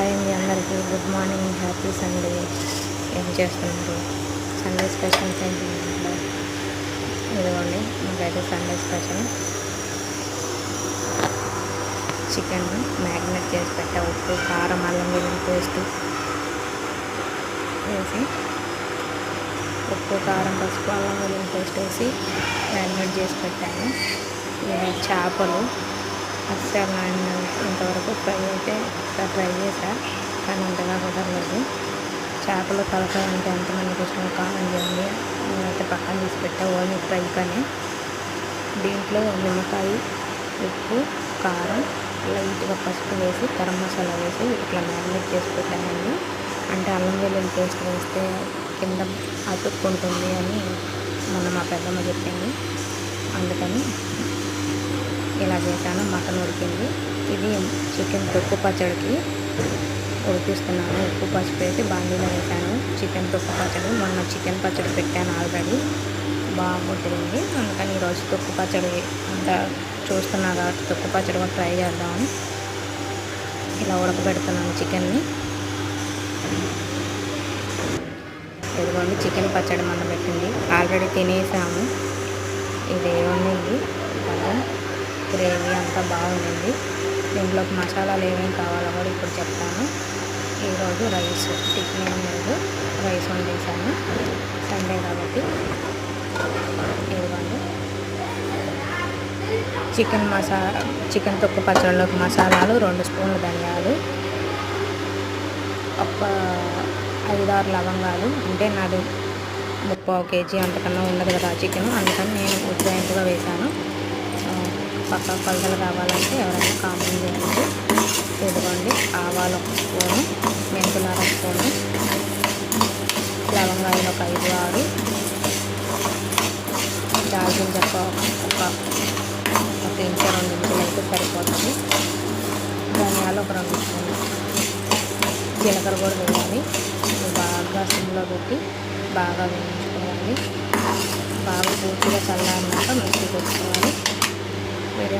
Hi అండి అందరికీ good morning, happy Sunday. ఏం చేస్తున్నారు? సండే స్పెషల్స్ ఏంటి ఇంట్లో? ఇదిగోండి, మాకైతే సండే స్పెషల్ చికెన్ మ్యారినేట్ చేసి పెట్టా. ఉప్పు, కారం, అల్లం వెల్లుల్లి పేస్ట్ వేసి, ఉప్పు, కారం, పసుపు, అల్లం వెల్లుల్లి పేస్ట్ వేసి మ్యారినేట్ చేసి పెట్టాను. ఇవి చేపలు అస్సలు ఇంతవరకు ఫ్రై అయితే ట్రై చేశా, కానీ అంతగా కుదరలేదు. చేపలు తలకాయ అంటే ఎంతమందికి ఇష్టమో కామెంట్ చేయండి. నేనైతే పక్కన తీసి పెట్టా, ఓన్లీ ఫ్రై కానీ. దీంట్లో నిమ్మకాయ, ఉప్పు, కారం, లైట్గా పసుపు వేసి గరం మసాలా వేసి ఇట్లా మ్యారినేట్ చేసి పెట్టానండి. అంటే అల్లం వెల్లుల్లి పేస్ట్ వేస్తే కింద అతుక్కుంటుంది అని మొన్న మా పెద్దమ్మ చెప్పింది, అందుకని ఇలా చేశాను. మటన్ ఉడికింది. ఇది చికెన్ తొక్కు పచ్చడికి ఉడికిస్తున్నాను. ఉప్పు పసుపు వేసి బాండీలో వేసాను. చికెన్ తొక్కు పచ్చడి, మొన్న చికెన్ పచ్చడి పెట్టాను ఆల్రెడీ, బాగుంటుంది. అందుకని ఈరోజు తొక్కు పచ్చడి అంతా చూస్తున్నా కాబట్టి తొక్కు పచ్చడి కూడా ట్రై చేద్దామని ఇలా ఉడకబెడుతున్నాను చికెన్ని. ఇదిగోండి చికెన్ పచ్చడి మొన్న పెట్టింది, ఆల్రెడీ తినేసాము. ఇది ఏముంది గ్రేవీ అంతా బాగుంది. దీంట్లోకి మసాలాలు ఏమేమి కావాలో కూడా ఇప్పుడు చెప్తాను. ఈరోజు రైస్, టిఫిన్ ఏం లేదు, రైస్ వండేసాను సండే కాబట్టి. ఇదిగోండి చికెన్ తొక్కు పచ్చడిలోకి మసాలాలు 2 స్పూన్లు ధనియాలు, ఒక 5-6 లవంగాలు. అంటే నాది 3/4 కేజీ అంతకన్నా ఉండదు కదా చికెన్, అందుకని నేను ఉజ్జాయింపుగా వేశాను. పక్క కొలతలు కావాలంటే ఎవరైనా కామెంట్ చేయండి. ఇదిగోండి ఆవాలు 1 స్పూను, మెంతులు 1/2 స్పూను, లవంగాయలు ఒక 5-6, దాల్చిన చెక్క ఒక ఇంచు 2 ఇంచులు అయితే సరిపోతుంది. ధనియాలు ఒక 2 స్పూన్లు, జీలకర్ర కూడా వేయాలి. బాగా సిమ్లో పెట్టి బాగా వేయించుకోవాలి. బాగా పూర్తిగా చల్లారినాక మిక్సీ కొట్టుకోవాలి.